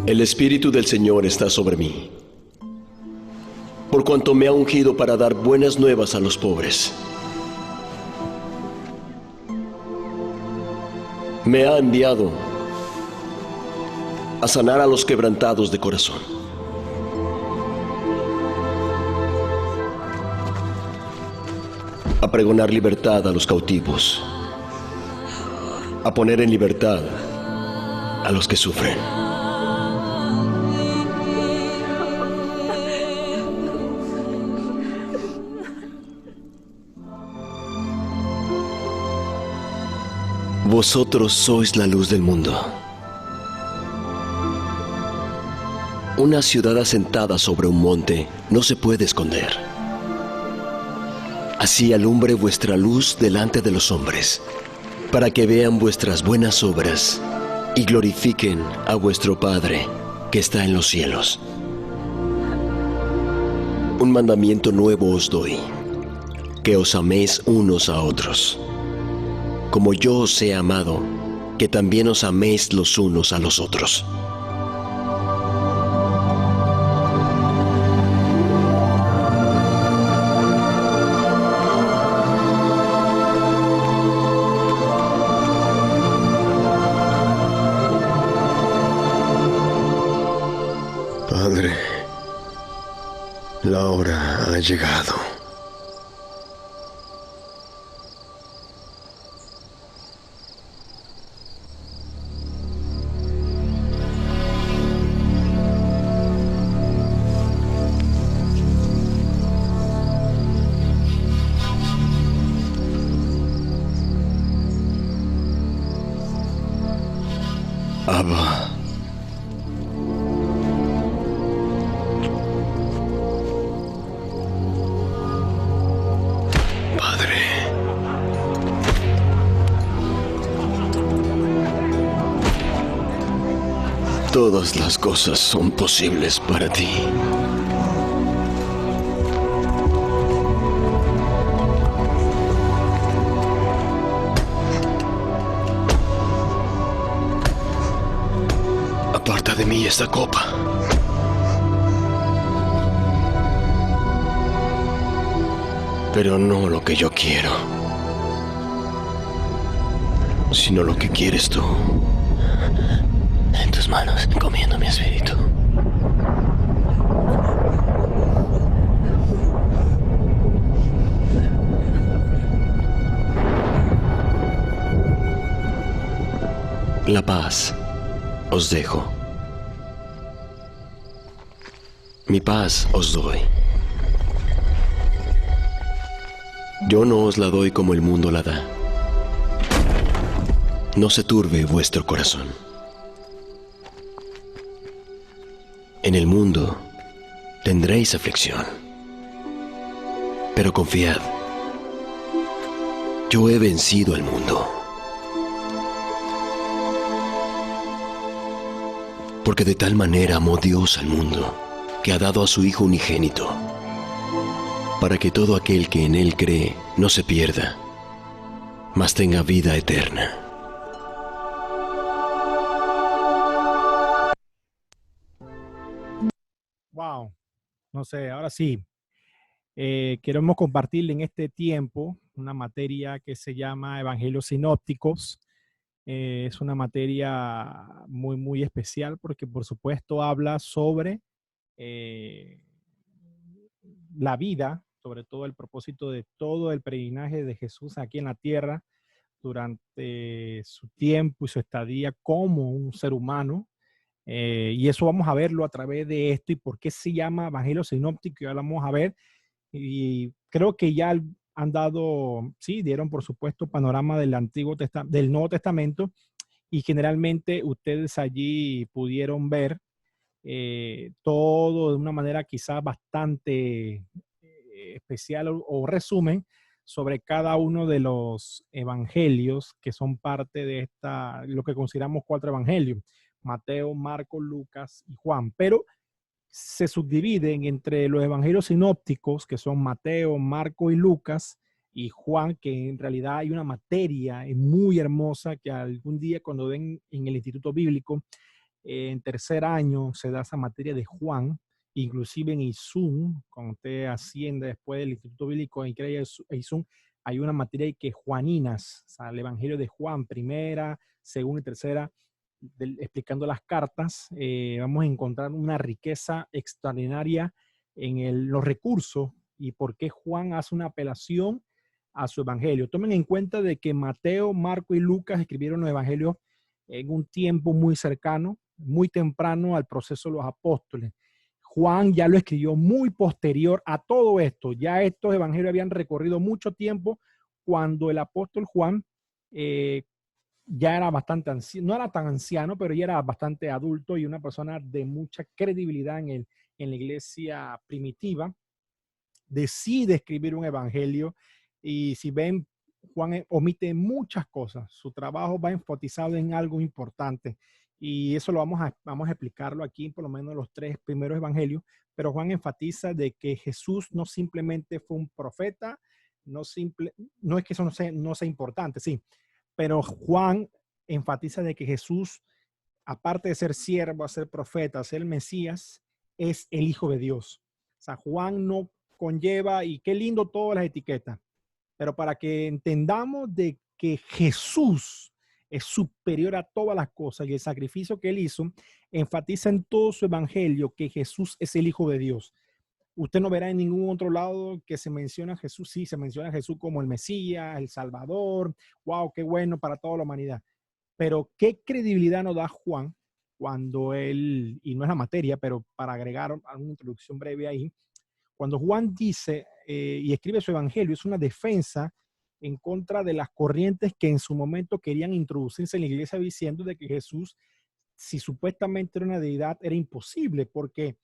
El Espíritu del Señor está sobre mí, por cuanto me ha ungido para dar buenas nuevas a los pobres. Me ha enviado a sanar a los quebrantados de corazón, a pregonar libertad a los cautivos, a poner en libertad a los que sufren. Vosotros sois la luz del mundo. Una ciudad asentada sobre un monte no se puede esconder. Así alumbre vuestra luz delante de los hombres, para que vean vuestras buenas obras y glorifiquen a vuestro Padre que está en los cielos. Un mandamiento nuevo os doy, que os améis unos a otros. Como yo os he amado, que también os améis los unos a los otros. Padre, la hora ha llegado. Abba. Padre. Todas las cosas son posibles para ti. Aparta de mí esta copa. Pero no lo que yo quiero, sino lo que quieres tú. En tus manos encomiendo mi espíritu. La paz os dejo. Mi paz os doy. Yo no os la doy como el mundo la da. No se turbe vuestro corazón. En el mundo tendréis aflicción, pero confiad, yo he vencido al mundo. Porque de tal manera amó Dios al mundo, que ha dado a su Hijo unigénito, para que todo aquel que en Él cree no se pierda, mas tenga vida eterna. Wow, no sé, ahora sí. Queremos compartirle en este tiempo una materia que se llama Evangelios Sinópticos. Es una materia muy, muy especial porque, por supuesto, habla sobre la vida, sobre todo el propósito de todo el peregrinaje de Jesús aquí en la tierra durante su tiempo y su estadía como un ser humano. Y eso vamos a verlo a través de esto y por qué se llama Evangelio Sinóptico, ya lo vamos a ver. Y creo que ya han dado, sí, dieron por supuesto panorama del del Nuevo Testamento y generalmente ustedes allí pudieron ver todo de una manera quizás bastante especial o resumen sobre cada uno de los evangelios que son parte de lo que consideramos cuatro evangelios: Mateo, Marcos, Lucas y Juan. Pero se subdividen entre los evangelios sinópticos, que son Mateo, Marcos y Lucas, y Juan, que en realidad hay una materia muy hermosa que algún día cuando ven en el Instituto Bíblico En tercer año se da esa materia de Juan, inclusive en ISUN, cuando usted asciende después del Instituto Bíblico y crea ISUN, hay una materia que es Juaninas, o sea, el Evangelio de Juan, primera, segunda y tercera, explicando las cartas. Vamos a encontrar una riqueza extraordinaria en los recursos y por qué Juan hace una apelación a su evangelio. Tomen en cuenta de que Mateo, Marco y Lucas escribieron los evangelios en un tiempo muy cercano, muy temprano al proceso de los apóstoles. Juan ya lo escribió muy posterior a todo esto. Ya estos evangelios habían recorrido mucho tiempo cuando el apóstol Juan ya era bastante anciano, no era tan anciano, pero ya era bastante adulto y una persona de mucha credibilidad en la iglesia primitiva. Decide escribir un evangelio y si ven, Juan omite muchas cosas. Su trabajo va enfatizado en algo importante y eso lo vamos a explicarlo aquí, por lo menos los 3 primeros evangelios, pero Juan enfatiza de que Jesús no simplemente fue un profeta, no es que eso no sea importante, sí, pero Juan enfatiza de que Jesús, aparte de ser siervo, ser profeta, ser el Mesías, es el Hijo de Dios. O sea, Juan no conlleva, y qué lindo todas las etiquetas, pero para que entendamos de que Jesús es superior a todas las cosas y el sacrificio que él hizo, enfatiza en todo su evangelio que Jesús es el Hijo de Dios. Usted no verá en ningún otro lado que se menciona a Jesús. Sí, se menciona a Jesús como el Mesías, el Salvador. Wow, qué bueno para toda la humanidad. Pero ¿qué credibilidad nos da Juan cuando él, y no es la materia, pero para agregar una introducción breve ahí, cuando Juan dice y escribe su evangelio, es una defensa en contra de las corrientes que en su momento querían introducirse en la iglesia diciendo de que Jesús, si supuestamente era una deidad, era imposible porque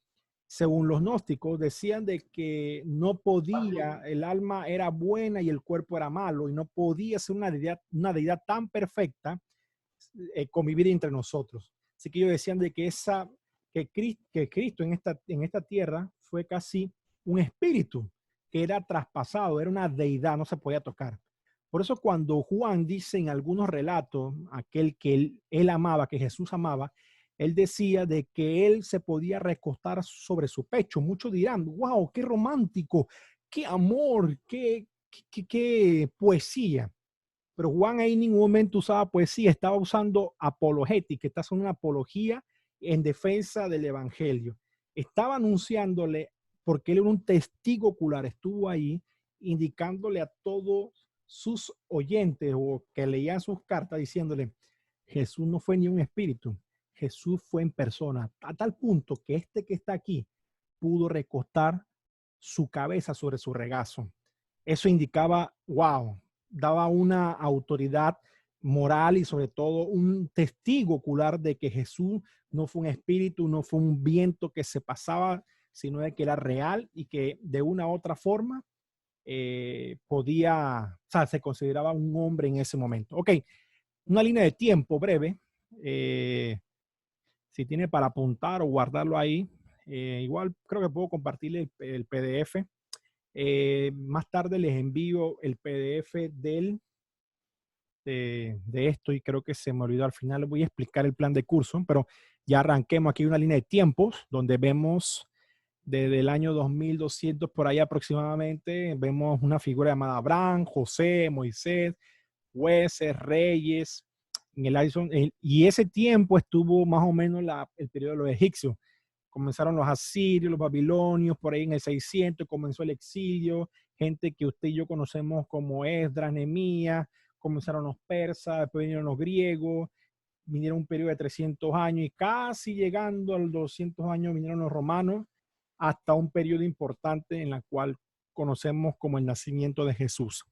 según los gnósticos, decían de que no podía, el alma era buena y el cuerpo era malo, y no podía ser una deidad tan perfecta convivir entre nosotros. Así que ellos decían de que Cristo en esta tierra fue casi un espíritu que era traspasado, era una deidad, no se podía tocar. Por eso cuando Juan dice en algunos relatos, aquel que él amaba, que Jesús amaba, él decía de que él se podía recostar sobre su pecho. Muchos dirán, wow, qué romántico, qué amor, qué poesía. Pero Juan ahí en ningún momento usaba poesía, estaba usando apologética, está haciendo una apología en defensa del evangelio. Estaba anunciándole, porque él era un testigo ocular, estuvo ahí indicándole a todos sus oyentes o que leían sus cartas diciéndole, Jesús no fue ni un espíritu, Jesús fue en persona, a tal punto que este que está aquí pudo recostar su cabeza sobre su regazo. Eso indicaba, wow, daba una autoridad moral y sobre todo un testigo ocular de que Jesús no fue un espíritu, no fue un viento que se pasaba, sino de que era real y que de una u otra forma podía, o sea, se consideraba un hombre en ese momento. Ok, una línea de tiempo breve. Si tiene para apuntar o guardarlo ahí, igual creo que puedo compartirle el PDF. Más tarde les envío el PDF de esto y creo que se me olvidó al final. Les voy a explicar el plan de curso, pero ya arranquemos aquí una línea de tiempos donde vemos desde el año 2200 por ahí aproximadamente, vemos una figura llamada Abraham, José, Moisés, jueces, reyes, y ese tiempo estuvo más o menos el periodo de los egipcios. Comenzaron los asirios, los babilonios, por ahí en el 600 comenzó el exilio, gente que usted y yo conocemos como Esdras, Nehemías, comenzaron los persas, después vinieron los griegos, vinieron un periodo de 300 años y casi llegando a los 200 años vinieron los romanos, hasta un periodo importante en la cual conocemos como el nacimiento de Jesús.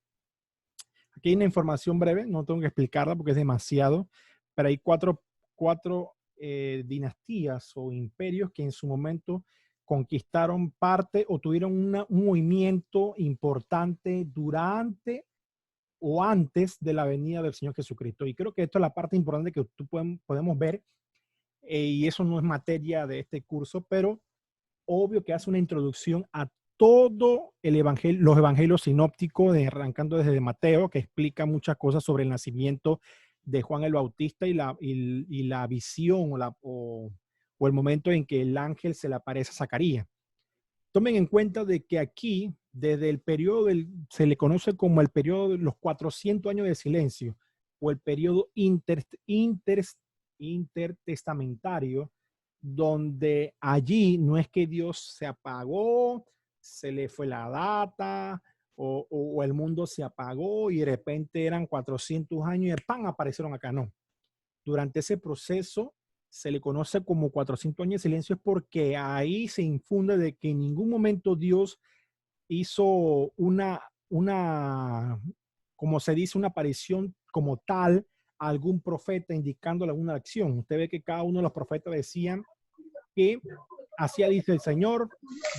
Aquí hay una información breve, no tengo que explicarla porque es demasiado, pero hay cuatro dinastías o imperios que en su momento conquistaron parte o tuvieron un movimiento importante durante o antes de la venida del Señor Jesucristo. Y creo que esto es la parte importante que podemos ver, y eso no es materia de este curso, pero obvio que hace una introducción a todo el evangelio, los evangelios sinópticos, arrancando desde Mateo, que explica muchas cosas sobre el nacimiento de Juan el Bautista y la visión o el momento en que el ángel se le aparece a Zacarías. Tomen en cuenta de que aquí, desde el periodo se le conoce como el periodo de los 400 años de silencio o el periodo intertestamentario, donde allí no es que Dios se apagó, se le fue la data o el mundo se apagó y de repente eran 400 años y ¡pam! Aparecieron acá. No. Durante ese proceso se le conoce como 400 años de silencio, es porque ahí se infunde de que en ningún momento Dios hizo como se dice, una aparición como tal a algún profeta indicándole alguna acción. Usted ve que cada uno de los profetas decían que así dice el Señor,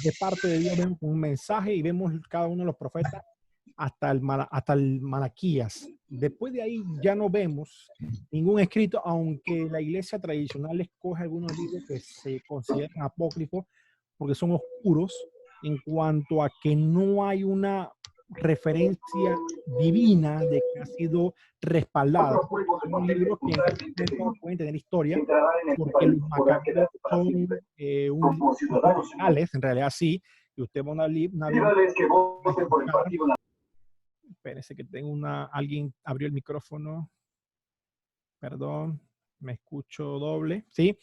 de parte de Dios vemos un mensaje y vemos cada uno de los profetas hasta el Malaquías. Después de ahí ya no vemos ningún escrito, aunque la iglesia tradicional escoge algunos libros que se consideran apócrifos porque son oscuros en cuanto a que no hay una referencia divina de que ha sido respaldada. Son libros que en cierto momento pueden tener historia, porque los macabeos son locales, en realidad sí, y usted va a una espérese que tengo alguien abrió el micrófono, perdón, me escucho doble, ¿sí?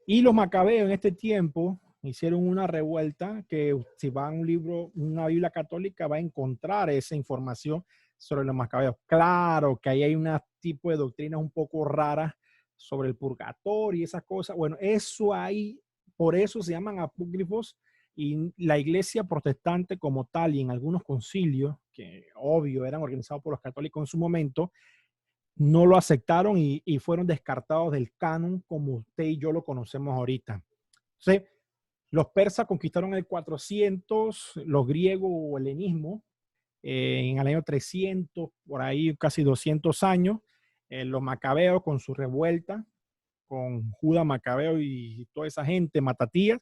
Y los macabeos en este tiempo hicieron una revuelta que si va a un libro, una Biblia católica, va a encontrar esa información sobre los macabeos. Claro que ahí hay un tipo de doctrinas un poco raras sobre el purgatorio y esas cosas. Bueno, eso ahí, por eso se llaman apócrifos, y la iglesia protestante como tal y en algunos concilios, que obvio eran organizados por los católicos en su momento, no lo aceptaron y fueron descartados del canon como usted y yo lo conocemos ahorita. Entonces, los persas conquistaron el 400, los griegos o helenismo en el año 300, por ahí casi 200 años, los macabeos con su revuelta, con Judas Macabeo y toda esa gente, Matatías,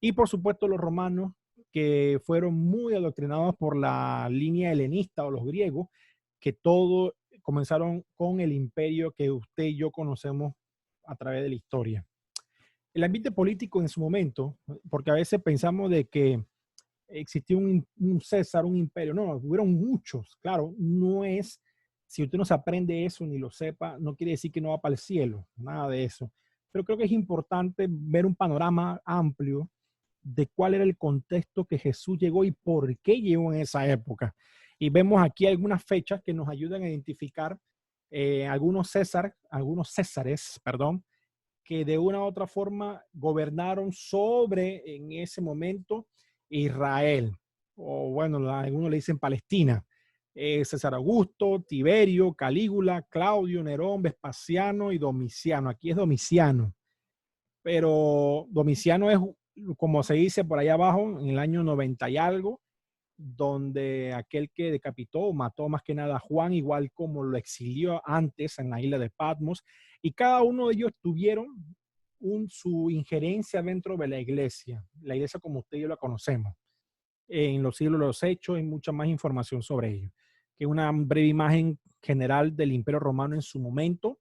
y por supuesto los romanos, que fueron muy adoctrinados por la línea helenista o los griegos, que todo comenzaron con el imperio que usted y yo conocemos a través de la historia. El ambiente político en su momento, porque a veces pensamos de que existió un César, un imperio. No, hubieron muchos. Claro, no es, si usted no se aprende eso ni lo sepa, no quiere decir que no va para el cielo, nada de eso. Pero creo que es importante ver un panorama amplio de cuál era el contexto que Jesús llegó y por qué llegó en esa época. Y vemos aquí algunas fechas que nos ayudan a identificar algunos césares, perdón, que de una u otra forma gobernaron sobre, en ese momento, Israel, o bueno, algunos le dicen Palestina. César Augusto, Tiberio, Calígula, Claudio, Nerón, Vespasiano y Domiciano. Aquí es Domiciano, pero Domiciano es, como se dice por allá abajo, en el año 90 y algo, donde aquel que decapitó, mató más que nada a Juan, igual como lo exilió antes en la isla de Patmos, y cada uno de ellos tuvieron su injerencia dentro de la iglesia como usted y yo la conocemos. En los siglos de los Hechos hay mucha más información sobre ello, que una breve imagen general del Imperio Romano en su momento,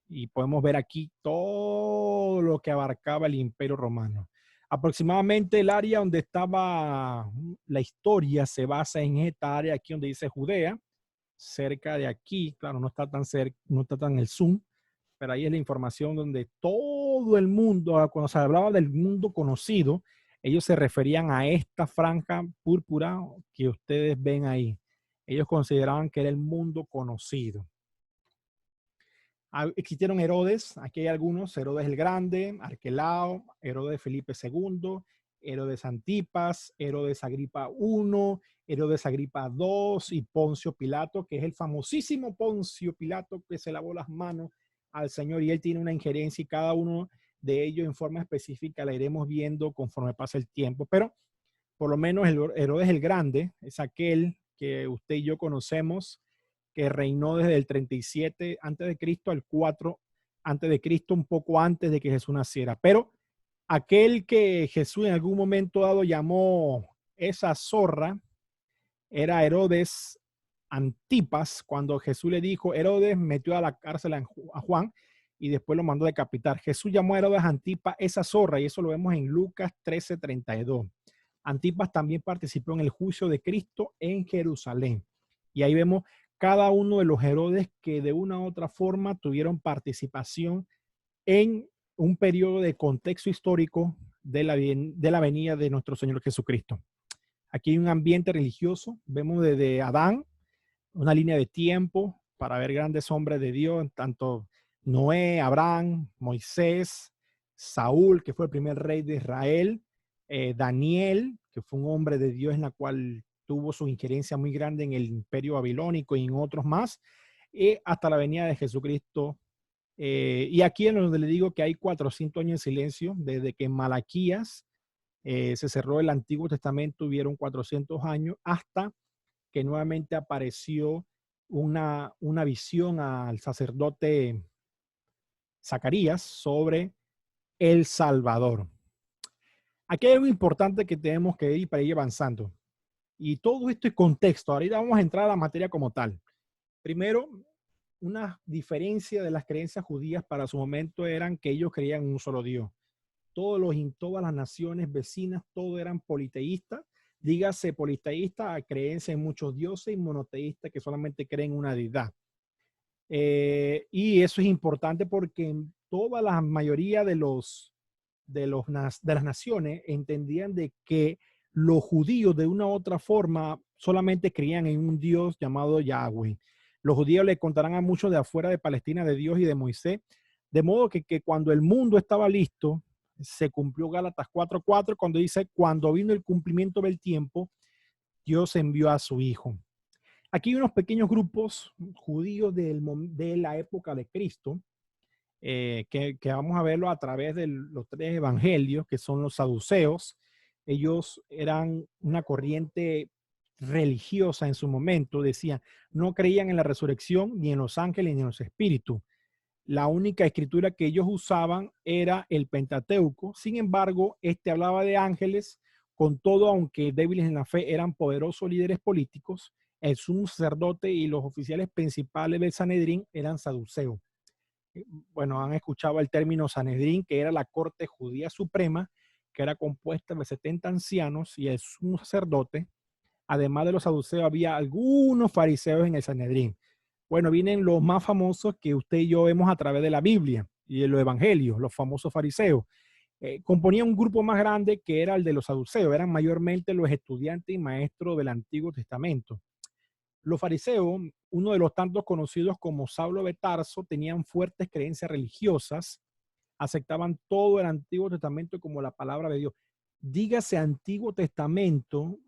y podemos ver aquí todo lo que abarcaba el Imperio Romano. Aproximadamente el área donde estaba la historia se basa en esta área aquí donde dice Judea, cerca de aquí, claro, no está tan cerca, no está tan el zoom, pero ahí es la información donde todo el mundo, cuando se hablaba del mundo conocido, ellos se referían a esta franja púrpura que ustedes ven ahí. Ellos consideraban que era el mundo conocido. Existieron Herodes, aquí hay algunos: Herodes el Grande, Arquelao, Herodes Felipe II, Herodes Antipas, Herodes Agripa I, Herodes Agripa II y Poncio Pilato, que es el famosísimo Poncio Pilato que se lavó las manos al Señor, y él tiene una injerencia, y cada uno de ellos en forma específica la iremos viendo conforme pasa el tiempo. Pero por lo menos Herodes el Grande es aquel que usted y yo conocemos, que reinó desde el 37 a.C. al 4 a.C., un poco antes de que Jesús naciera. Pero aquel que Jesús en algún momento dado llamó esa zorra era Herodes Antipas, cuando Jesús le dijo, Herodes metió a la cárcel a Juan y después lo mandó decapitar. Jesús llamó a Herodes Antipas esa zorra, y eso lo vemos en Lucas 13:32. Antipas también participó en el juicio de Cristo en Jerusalén. Y ahí vemos cada uno de los Herodes que de una u otra forma tuvieron participación en un periodo de contexto histórico de la venida de nuestro Señor Jesucristo. Aquí hay un ambiente religioso, vemos desde Adán, una línea de tiempo para ver grandes hombres de Dios, tanto Noé, Abraham, Moisés, Saúl, que fue el primer rey de Israel, Daniel, que fue un hombre de Dios en la cual tuvo su injerencia muy grande en el imperio babilónico y en otros más, hasta la venida de Jesucristo. Y aquí en donde le digo que hay 400 años de silencio, desde que Malaquías se cerró el Antiguo Testamento, hubieron 400 años, hasta que nuevamente apareció una visión al sacerdote Zacarías sobre el Salvador. Aquí hay algo importante que tenemos que ir para ir avanzando. Y todo esto es contexto. Ahorita vamos a entrar a la materia como tal. Primero, una diferencia de las creencias judías para su momento eran que ellos creían en un solo Dios. Todas las naciones vecinas, todos eran politeístas. Dígase politeísta, creencia en muchos dioses, y monoteísta, que solamente creen en una deidad. Y eso es importante porque toda la mayoría de las naciones entendían de que los judíos de una u otra forma solamente creían en un Dios llamado Yahweh. Los judíos le contarán a muchos de afuera de Palestina de Dios y de Moisés, de modo que cuando el mundo estaba listo, se cumplió Gálatas 4:4 cuando dice, cuando vino el cumplimiento del tiempo, Dios envió a su Hijo. Aquí hay unos pequeños grupos judíos de la época de Cristo, que vamos a verlo a través de los 3 evangelios, que son los saduceos. Ellos eran una corriente religiosa en su momento, decían, no creían en la resurrección, ni en los ángeles, ni en los espíritus. La única escritura que ellos usaban era el Pentateuco. Sin embargo, hablaba de ángeles. Con todo, aunque débiles en la fe, eran poderosos líderes políticos. El sumo sacerdote y los oficiales principales del Sanedrín eran saduceos. Bueno, han escuchado el término Sanedrín, que era la corte judía suprema, que era compuesta de 70 ancianos y el sumo sacerdote. Además de los saduceos, había algunos fariseos en el Sanedrín. Bueno, vienen los más famosos que usted y yo vemos a través de la Biblia y de los evangelios, los famosos fariseos. Componían un grupo más grande que era el de los saduceos, eran mayormente los estudiantes y maestros del Antiguo Testamento. Los fariseos, uno de los tantos conocidos como Saulo de Tarso, tenían fuertes creencias religiosas, aceptaban todo el Antiguo Testamento como la palabra de Dios. Dígase Antiguo Testamento,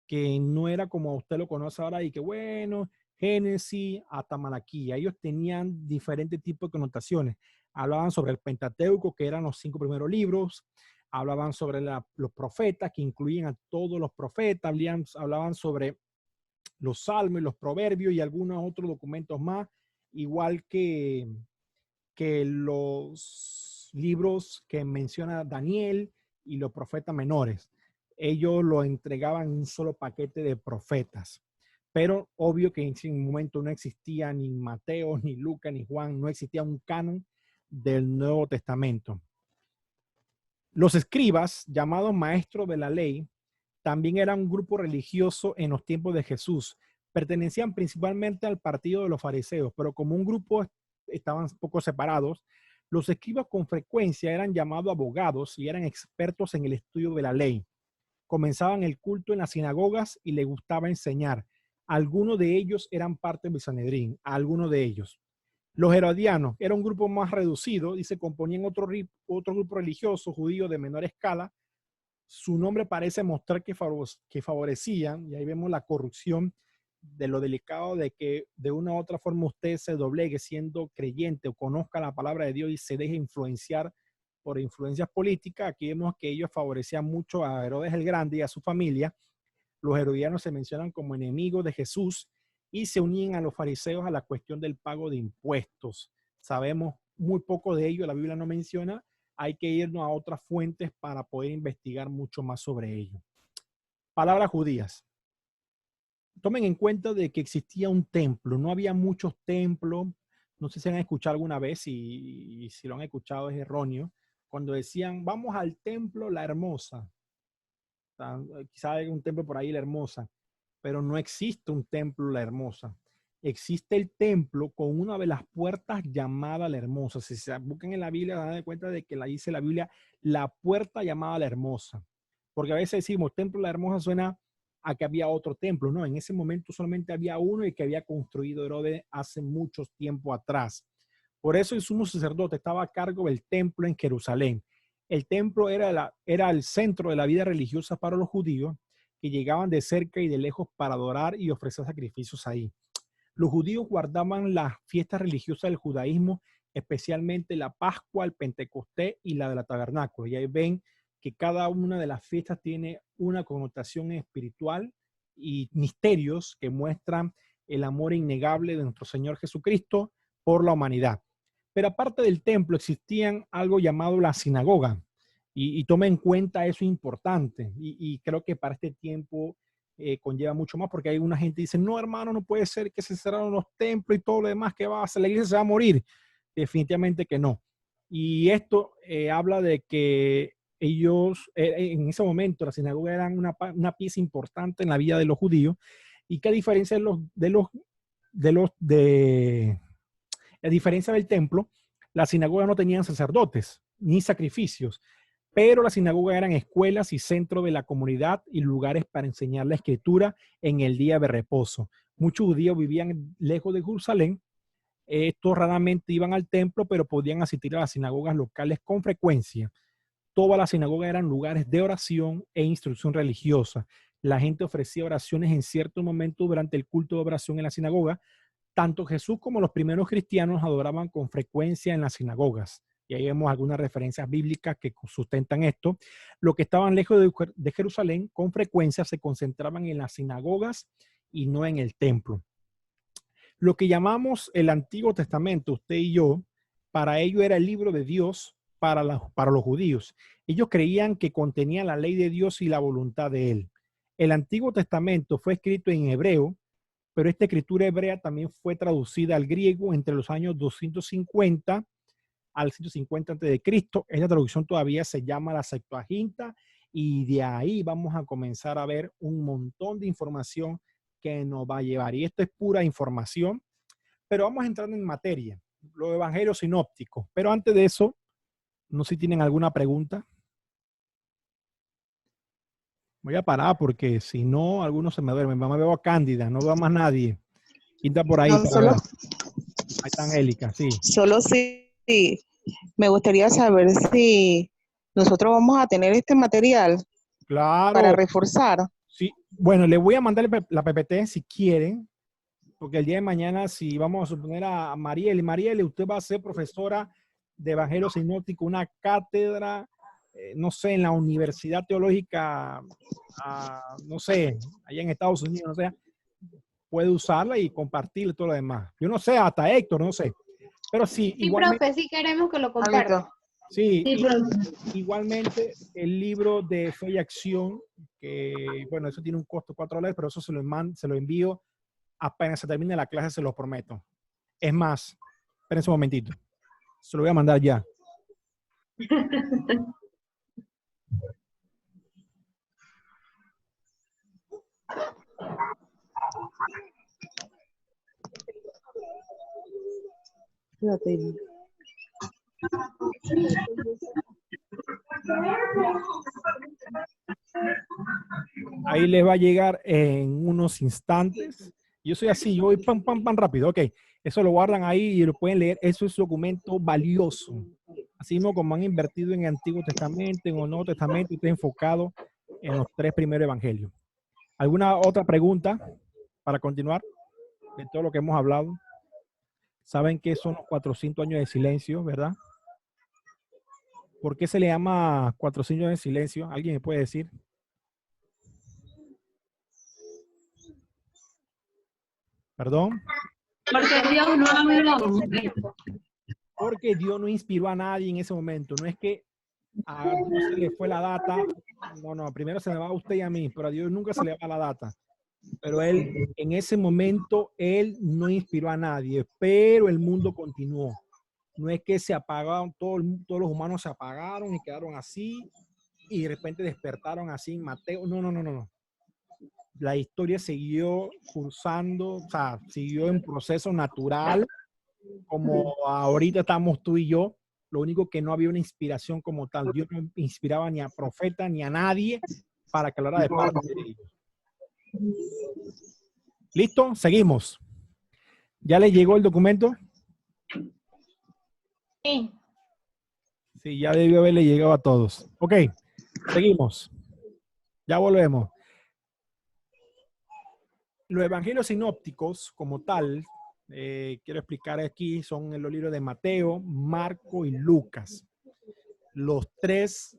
que no era como usted lo conoce ahora y que bueno, Génesis hasta Malaquía. Ellos tenían diferentes tipos de connotaciones. Hablaban sobre el Pentateuco, que eran los 5 primeros libros. Hablaban sobre los profetas, que incluían a todos los profetas. Hablaban sobre los salmos y los proverbios y algunos otros documentos más, igual que los libros que menciona Daniel y los profetas menores. Ellos lo entregaban en un solo paquete de profetas. Pero obvio que en ese momento no existía ni Mateo, ni Lucas, ni Juan, no existía un canon del Nuevo Testamento. Los escribas, llamados maestros de la ley, también eran un grupo religioso en los tiempos de Jesús. Pertenecían principalmente al partido de los fariseos, pero como un grupo estaban un poco separados, los escribas con frecuencia eran llamados abogados y eran expertos en el estudio de la ley. Comenzaban el culto en las sinagogas y les gustaba enseñar. Algunos de ellos eran parte del Sanedrín, algunos de ellos. Los herodianos era un grupo más reducido y se componían otro grupo religioso judío de menor escala. Su nombre parece mostrar que favorecían, y ahí vemos la corrupción de lo delicado de que de una u otra forma usted se doblegue siendo creyente o conozca la palabra de Dios y se deje influenciar por influencias políticas. Aquí vemos que ellos favorecían mucho a Herodes el Grande y a su familia. Los herodianos se mencionan como enemigos de Jesús y se unían a los fariseos a la cuestión del pago de impuestos. Sabemos muy poco de ello, la Biblia no menciona. Hay que irnos a otras fuentes para poder investigar mucho más sobre ello. Palabras judías. tomen en cuenta de que existía un templo, no había muchos templos, no sé si han escuchado alguna vez y si lo han escuchado es erróneo, cuando decían, vamos al templo La Hermosa, o sea, quizá hay un templo por ahí La Hermosa, pero no existe un templo La Hermosa. Existe el templo con una de las puertas llamada La Hermosa. Si se buscan en la Biblia, se dan cuenta de que la dice la Biblia, la puerta llamada La Hermosa. Porque a veces decimos, templo La Hermosa suena a que había otro templo. No, en ese momento solamente había uno y que había construido Herodes hace mucho tiempo atrás. Por eso el sumo sacerdote estaba a cargo del templo en Jerusalén. El templo era el centro de la vida religiosa para los judíos que llegaban de cerca y de lejos para adorar y ofrecer sacrificios ahí. Los judíos guardaban las fiestas religiosas del judaísmo, especialmente la Pascua, el Pentecostés y la de la Tabernáculo. Y ahí ven que cada una de las fiestas tiene una connotación espiritual y misterios que muestran el amor innegable de nuestro Señor Jesucristo por la humanidad. Pero aparte del templo existían algo llamado la sinagoga. Y toma en cuenta eso importante. Y creo que para este tiempo conlleva mucho más porque hay una gente que dice, no hermano, no puede ser que se cerraron los templos y todo lo demás que va a hacer, la iglesia se va a morir. Definitivamente que no. Y esto habla de que ellos, en ese momento, la sinagoga era una pieza importante en la vida de los judíos y que a diferencia a diferencia del templo, la sinagoga no tenían sacerdotes ni sacrificios, pero las sinagogas eran escuelas y centros de la comunidad y lugares para enseñar la escritura en el día de reposo. Muchos judíos vivían lejos de Jerusalén. Estos raramente iban al templo, pero podían asistir a las sinagogas locales con frecuencia. Todas las sinagogas eran lugares de oración e instrucción religiosa. La gente ofrecía oraciones en ciertos momentos durante el culto de oración en la sinagoga. Tanto Jesús como los primeros cristianos adoraban con frecuencia en las sinagogas. Y ahí vemos algunas referencias bíblicas que sustentan esto. Los que estaban lejos de Jerusalén con frecuencia se concentraban en las sinagogas y no en el templo. Lo que llamamos el Antiguo Testamento, usted y yo, para ello era el libro de Dios para los judíos. Ellos creían que contenía la ley de Dios y la voluntad de él. El Antiguo Testamento fue escrito en hebreo, pero esta escritura hebrea también fue traducida al griego entre los años 250 al 150 a.C. Esta traducción todavía se llama la Septuaginta y de ahí vamos a comenzar a ver un montón de información que nos va a llevar. Y esto es pura información, pero vamos entrando en materia, los evangelios sinópticos. Pero antes de eso, no sé si tienen alguna pregunta. Voy a parar porque si no, algunos se me duermen. Me veo a Cándida, no veo a más nadie. ¿Quién está por ahí? No, solo, ahí está Angélica, sí. solo sí, me gustaría saber si nosotros vamos a tener este material Claro. para reforzar. Sí. Bueno, le voy a mandar la PPT si quieren, porque el día de mañana, si vamos a suponer a Marielle, usted va a ser profesora de Evangelio Sinóptico, una cátedra, no sé, en la Universidad Teológica, no sé, allá en Estados Unidos, no sé, puede usarla y compartirla y todo lo demás. Yo no sé, hasta Héctor, no sé. Pero sí, Sí, igualmente, profe, sí queremos que lo comparta. sí, Sí, profe. igualmente el libro de Fe y Acción, que bueno, eso tiene un costo de $4, pero eso se lo envío apenas se termine la clase, se lo prometo. Es más, espérense un momentito. Se lo voy a mandar ya. Ahí les va a llegar en unos instantes. Yo soy así, yo voy pam, pam, pam rápido. Ok, eso lo guardan ahí y lo pueden leer. Eso es documento valioso. Así mismo como han invertido en el Antiguo Testamento, en el Nuevo Testamento, y está enfocado en los 3 primeros evangelios. ¿Alguna otra pregunta para continuar de todo lo que hemos hablado? Saben que son los 400 años de silencio, ¿verdad? ¿Por qué se le llama 400 años de silencio? ¿Alguien me puede decir? ¿Perdón? Porque Dios no ha hablado. Porque Dios no inspiró a nadie en ese momento. No es que a Dios se le fue la data. No, primero se le va a usted y a mí, pero a Dios nunca se le va la data. pero él, en ese momento, él no inspiró a nadie, pero el mundo continuó. No es que se apagaron, todos los humanos se apagaron y quedaron así, y de repente despertaron así en Mateo. No, no, no, no, no. La historia siguió cursando, o sea, siguió en proceso natural, como ahorita estamos tú y yo. Lo único que no había una inspiración como tal. Dios no inspiraba ni a profeta ni a nadie para que hablara de parte de ellos. ¿Listo? Seguimos. ¿Ya le llegó el documento? Sí. Sí, ya debió haberle llegado a todos. Ok, seguimos. Ya volvemos. Los evangelios sinópticos, como tal, quiero explicar aquí, son en los libros de Mateo, Marco y Lucas. Los tres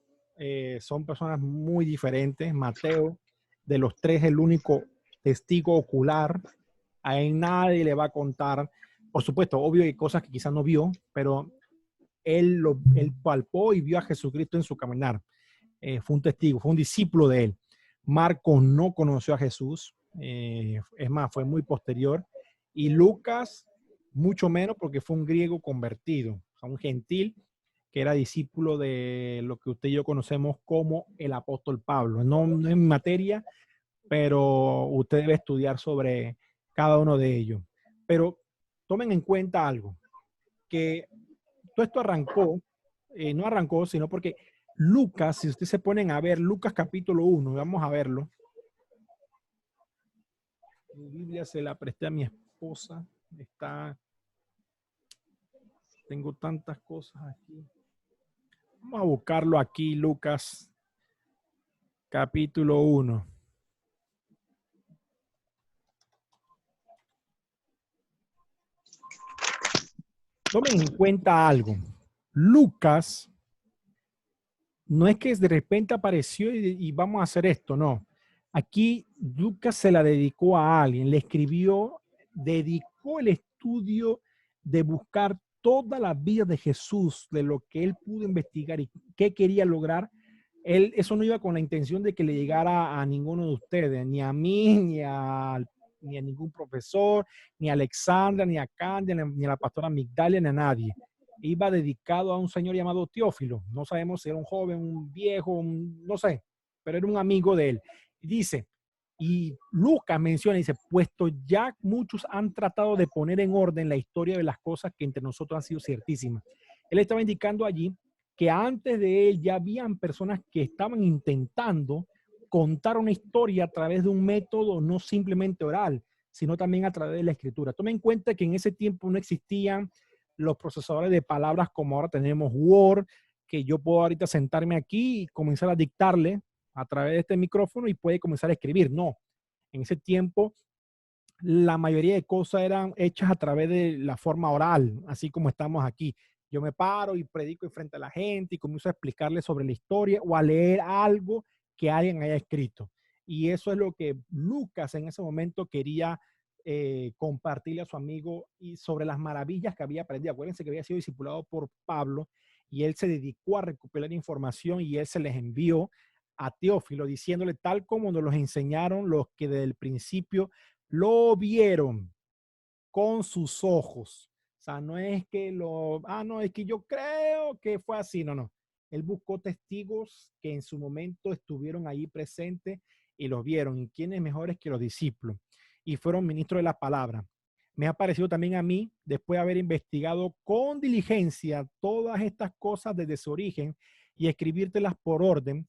son personas muy diferentes. Mateo, de los tres, el único testigo ocular. A él nadie le va a contar. Por supuesto, obvio hay cosas que quizás no vio, pero él palpó y vio a Jesucristo en su caminar. Fue un testigo, fue un discípulo de él. Marcos no conoció a Jesús, es más, fue muy posterior. Y Lucas, mucho menos, porque fue un griego convertido, o sea, un gentil que era discípulo de lo que usted y yo conocemos como el apóstol Pablo. No, no en materia, pero usted debe estudiar sobre cada uno de ellos. Pero tomen en cuenta algo, que todo esto arrancó, no arrancó, sino porque Lucas, si ustedes se ponen a ver Lucas capítulo 1, vamos a verlo. Mi Biblia se la presté a mi esposa. Tengo tantas cosas aquí. Vamos a buscarlo aquí, Lucas capítulo 1. Tomen en cuenta algo. Lucas no es que de repente apareció y vamos a hacer esto, no. Aquí Lucas se la dedicó a alguien, le escribió, dedicó el estudio de buscar toda la vida de Jesús, de lo que él pudo investigar y qué quería lograr. Él, eso no iba con la intención de que le llegara a ninguno de ustedes, ni a mí, ni a ningún profesor, ni a Alexandra, ni a Candia, ni a la pastora Migdalia, ni a nadie. Iba dedicado a un señor llamado Teófilo. No sabemos si era un joven, un viejo, no sé, pero era un amigo de él. Y dice, y Lucas menciona, dice, puesto ya muchos han tratado de poner en orden la historia de las cosas que entre nosotros han sido ciertísimas. Él estaba indicando allí que antes de él ya habían personas que estaban intentando contar una historia a través de un método no simplemente oral, sino también a través de la escritura. Tomen en cuenta que en ese tiempo no existían los procesadores de palabras como ahora tenemos Word, que yo puedo ahorita sentarme aquí y comenzar a dictarle a través de este micrófono y puede comenzar a escribir. No, en ese tiempo la mayoría de cosas eran hechas a través de la forma oral, así como estamos aquí. Yo me paro y predico frente a la gente y comienzo a explicarle sobre la historia o a leer algo que alguien haya escrito. Y eso es lo que Lucas en ese momento quería compartirle a su amigo y sobre las maravillas que había aprendido. Acuérdense que había sido discipulado por Pablo y él se dedicó a recopilar información y él se les envió a Teófilo diciéndole tal como nos los enseñaron los que desde el principio lo vieron con sus ojos. O sea, no es que no, es que yo creo que fue así. No, no. Él buscó testigos que en su momento estuvieron ahí presentes y los vieron. ¿Y quiénes mejores que los discípulos? Y fueron ministros de la palabra. Me ha parecido también a mí, después de haber investigado con diligencia todas estas cosas desde su origen y escribírtelas por orden,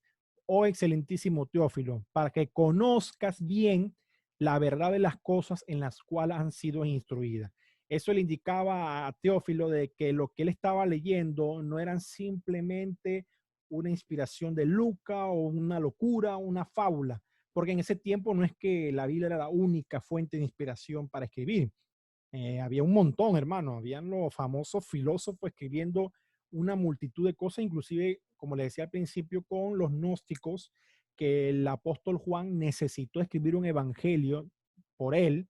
oh excelentísimo Teófilo, para que conozcas bien la verdad de las cosas en las cuales han sido instruidas. Eso le indicaba a Teófilo de que lo que él estaba leyendo no eran simplemente una inspiración de Lucas o una locura, una fábula, porque en ese tiempo no es que la Biblia era la única fuente de inspiración para escribir. Había un montón, hermano, habían los famosos filósofos escribiendo una multitud de cosas, inclusive, como le decía al principio, con los gnósticos, que el apóstol Juan necesitó escribir un evangelio por él.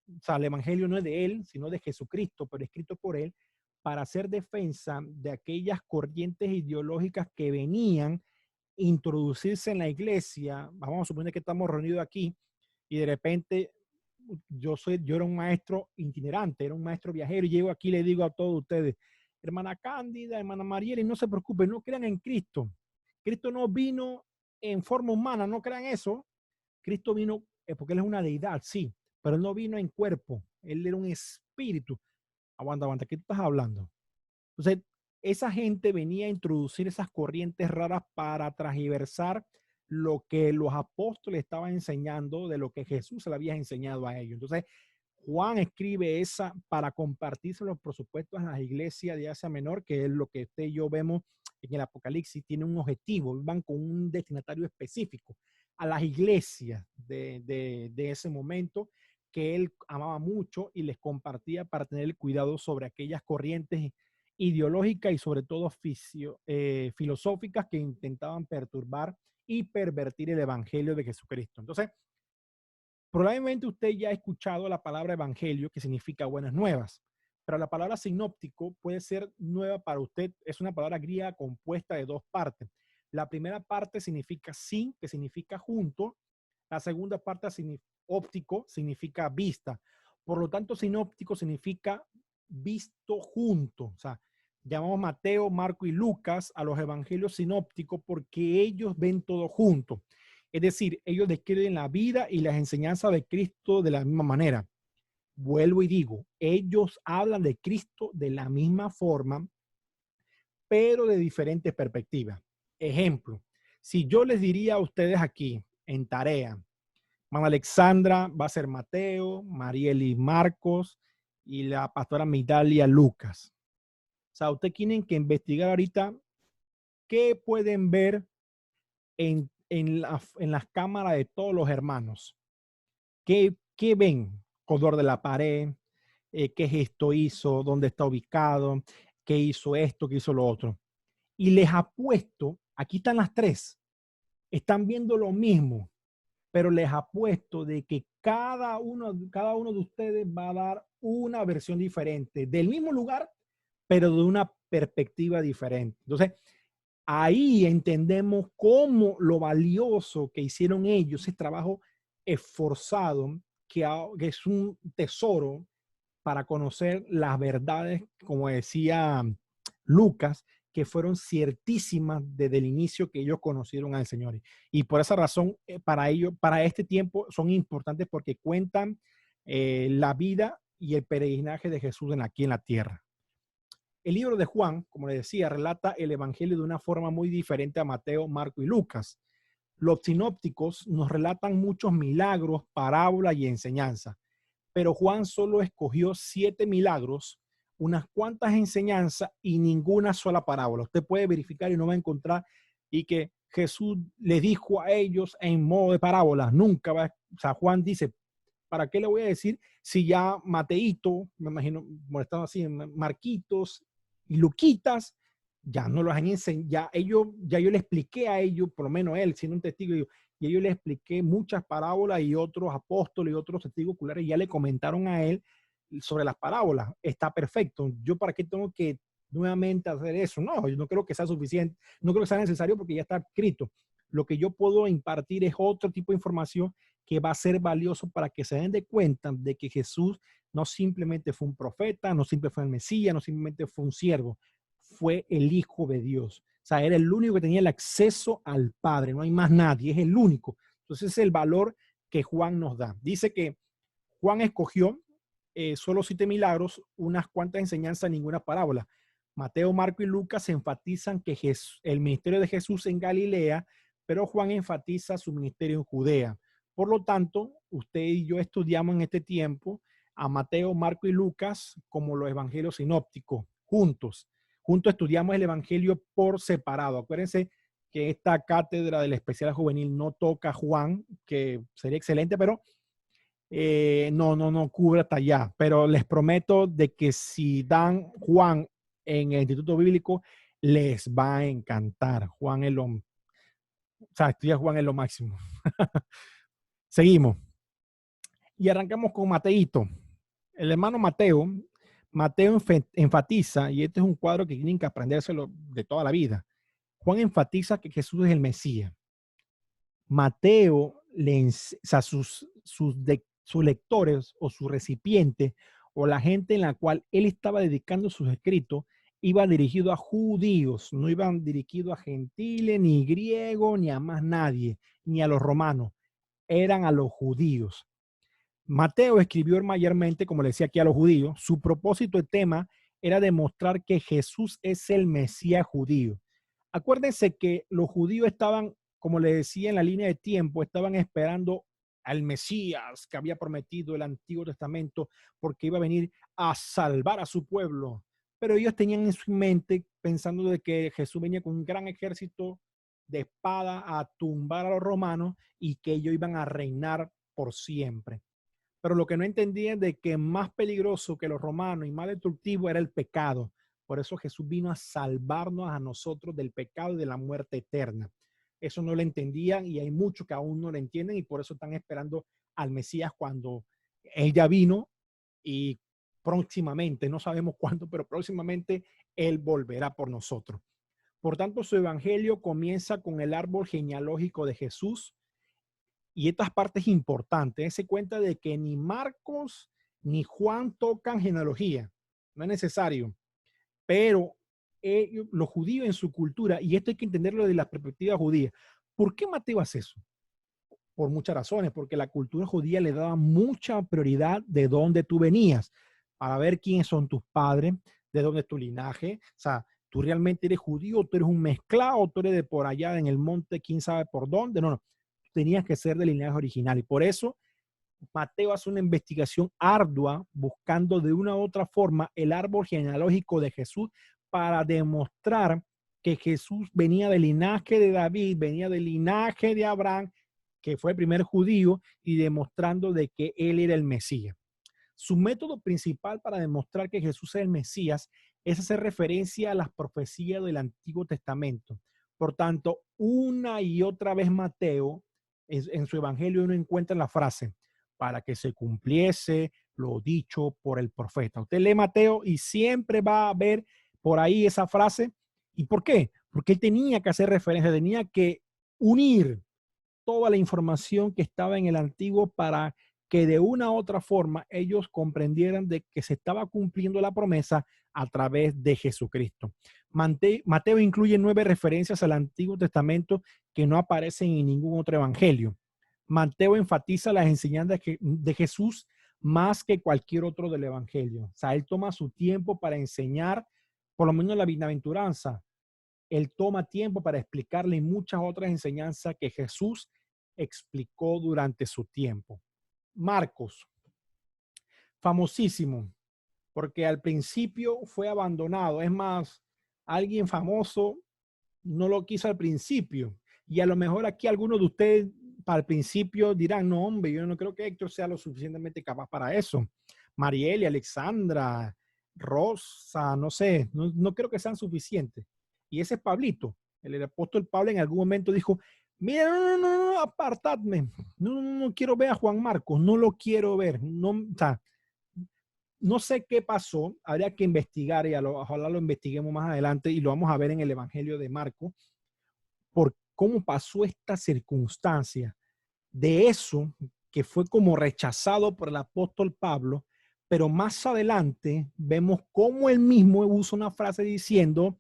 O sea, el evangelio no es de él, sino de Jesucristo, pero escrito por él, para hacer defensa de aquellas corrientes ideológicas que venían a introducirse en la iglesia. Vamos a suponer que estamos reunidos aquí y de repente yo era un maestro itinerante, era un maestro viajero y llego aquí y le digo a todos ustedes, hermana Cándida, hermana Mariela, y no se preocupen, no crean en Cristo. Cristo no vino en forma humana, no crean eso. Cristo vino porque Él es una deidad, sí, pero Él no vino en cuerpo, Él era un espíritu. Aguanta, ¿qué tú estás hablando? Entonces, esa gente venía a introducir esas corrientes raras para transversar lo que los apóstoles estaban enseñando de lo que Jesús le había enseñado a ellos. Entonces, Juan escribe esa para compartírselo, por supuesto, a las iglesias de Asia Menor, que es lo que usted y yo vemos en el Apocalipsis, tiene un objetivo, van con un destinatario específico, a las iglesias de ese momento que él amaba mucho y les compartía para tener el cuidado sobre aquellas corrientes ideológicas y sobre todo filosóficas que intentaban perturbar y pervertir el evangelio de Jesucristo. Entonces, probablemente usted ya ha escuchado la palabra evangelio, que significa buenas nuevas, pero la palabra sinóptico puede ser nueva para usted. Es una palabra griega compuesta de dos partes. La primera parte significa sin, que significa junto. La segunda parte óptico significa vista. Por lo tanto, sinóptico significa visto junto. O sea, llamamos Mateo, Marco y Lucas a los evangelios sinópticos porque ellos ven todo junto. Es decir, ellos describen la vida y las enseñanzas de Cristo de la misma manera. Vuelvo y digo, ellos hablan de Cristo de la misma forma, pero de diferentes perspectivas. Ejemplo, si yo les diría a ustedes aquí en tarea, Mamá Alexandra va a ser Mateo, Marieli Marcos y la pastora Midalia Lucas. O sea, ustedes tienen que investigar ahorita qué pueden ver en las cámaras de todos los hermanos. ¿Qué ven? Color de la pared, qué gesto hizo, dónde está ubicado, qué hizo esto, qué hizo lo otro. Y les apuesto, aquí están las tres, están viendo lo mismo, pero les apuesto de que cada uno de ustedes va a dar una versión diferente del mismo lugar, pero de una perspectiva diferente. Entonces, ahí entendemos cómo lo valioso que hicieron ellos, ese trabajo esforzado, que es un tesoro para conocer las verdades, como decía Lucas, que fueron ciertísimas desde el inicio que ellos conocieron al Señor. Y por esa razón, para ellos, para este tiempo, son importantes porque cuentan la vida y el peregrinaje de Jesús aquí en la tierra. El libro de Juan, como les decía, relata el evangelio de una forma muy diferente a Mateo, Marco y Lucas. Los sinópticos nos relatan muchos milagros, parábolas y enseñanzas, pero Juan solo escogió 7 milagros, unas cuantas enseñanzas y ninguna sola parábola. Usted puede verificar y no va a encontrar y que Jesús le dijo a ellos en modo de parábola. Nunca va. O sea, Juan dice, ¿para qué le voy a decir si ya Mateito, me imagino, molestando así, Marquitos y Luquitas, ya no los han enseñado, ya yo le expliqué a ellos, por lo menos él, siendo un testigo, y yo le expliqué muchas parábolas y otros apóstoles y otros testigos oculares ya le comentaron a él sobre las parábolas. Está perfecto. ¿Yo para qué tengo que nuevamente hacer eso? No, yo no creo que sea suficiente, no creo que sea necesario porque ya está escrito. Lo que yo puedo impartir es otro tipo de información que va a ser valioso para que se den de cuenta de que Jesús no simplemente fue un profeta, no simplemente fue el Mesías, no simplemente fue un siervo, fue el Hijo de Dios. O sea, era el único que tenía el acceso al Padre, no hay más nadie, es el único. Entonces es el valor que Juan nos da. Dice que Juan escogió solo 7 milagros, unas cuantas enseñanzas, ninguna parábola. Mateo, Marco y Lucas enfatizan que el ministerio de Jesús en Galilea, pero Juan enfatiza su ministerio en Judea. Por lo tanto, usted y yo estudiamos en este tiempo a Mateo, Marco y Lucas como los evangelios sinópticos, juntos. Juntos estudiamos el evangelio por separado. Acuérdense que esta cátedra del especial juvenil no toca a Juan, que sería excelente, pero no cubre hasta allá. Pero les prometo de que si dan Juan en el Instituto Bíblico, les va a encantar. Juan es lo, o sea, estudiar Juan es lo máximo. Seguimos. Y arrancamos con Mateito. El hermano Mateo enfatiza, y este es un cuadro que tienen que aprendérselo de toda la vida. Juan enfatiza que Jesús es el Mesías. Mateo o sea, sus lectores o su recipiente o la gente en la cual él estaba dedicando sus escritos iba dirigido a judíos, no iban dirigidos a gentiles, ni griegos, ni a más nadie, ni a los romanos, eran a los judíos. Mateo escribió mayormente, como le decía aquí, a los judíos. Su propósito de tema era demostrar que Jesús es el Mesías judío. Acuérdense que los judíos estaban, como le decía en la línea de tiempo, estaban esperando al Mesías que había prometido el Antiguo Testamento porque iba a venir a salvar a su pueblo. Pero ellos tenían en su mente pensando de que Jesús venía con un gran ejército de espada a tumbar a los romanos y que ellos iban a reinar por siempre. Pero lo que no entendían de que más peligroso que los romanos y más destructivo era el pecado. Por eso Jesús vino a salvarnos a nosotros del pecado y de la muerte eterna. Eso no lo entendían y hay muchos que aún no lo entienden y por eso están esperando al Mesías cuando él ya vino y próximamente, no sabemos cuándo, pero próximamente él volverá por nosotros. Por tanto, su evangelio comienza con el árbol genealógico de Jesús. Y estas partes importantes, se cuenta de que ni Marcos ni Juan tocan genealogía, no es necesario, pero los judíos en su cultura, y esto hay que entenderlo desde la perspectiva judía, ¿por qué Mateo hace eso? Por muchas razones, porque la cultura judía le daba mucha prioridad de dónde tú venías, para ver quiénes son tus padres, de dónde es tu linaje, o sea, tú realmente eres judío, tú eres un mezclado, tú eres de por allá en el monte, quién sabe por dónde, no, tenías que ser del linaje original. Y por eso Mateo hace una investigación ardua buscando de una u otra forma el árbol genealógico de Jesús para demostrar que Jesús venía del linaje de David, venía del linaje de Abraham, que fue el primer judío, y demostrando de que él era el Mesías. Su método principal para demostrar que Jesús es el Mesías es hacer referencia a las profecías del Antiguo Testamento. Por tanto, una y otra vez Mateo en su evangelio uno encuentra la frase para que se cumpliese lo dicho por el profeta. Usted lee Mateo y siempre va a ver por ahí esa frase. ¿Y por qué? Porque él tenía que hacer referencia, tenía que unir toda la información que estaba en el antiguo para que de una u otra forma ellos comprendieran de que se estaba cumpliendo la promesa a través de Jesucristo. Mateo incluye 9 referencias al Antiguo Testamento que no aparecen en ningún otro evangelio. Mateo enfatiza las enseñanzas de Jesús más que cualquier otro del evangelio. O sea, él toma su tiempo para enseñar, por lo menos la bienaventuranza. Él toma tiempo para explicarle muchas otras enseñanzas que Jesús explicó durante su tiempo. Marcos, famosísimo, porque al principio fue abandonado. Es más, alguien famoso no lo quiso al principio. Y a lo mejor aquí algunos de ustedes para el principio dirán, no, hombre, yo no creo que Héctor sea lo suficientemente capaz para eso. Mariel, Alexandra, Rosa, no sé, no creo que sean suficientes. Y ese es Pablito. El apóstol Pablo en algún momento dijo, mira, no, apartadme. No quiero ver a Juan Marcos, no lo quiero ver. No, o sea, no sé qué pasó, habría que investigar y ojalá lo investiguemos más adelante y lo vamos a ver en el Evangelio de Marcos, por cómo pasó esta circunstancia de eso que fue como rechazado por el apóstol Pablo, pero más adelante vemos cómo él mismo usa una frase diciendo,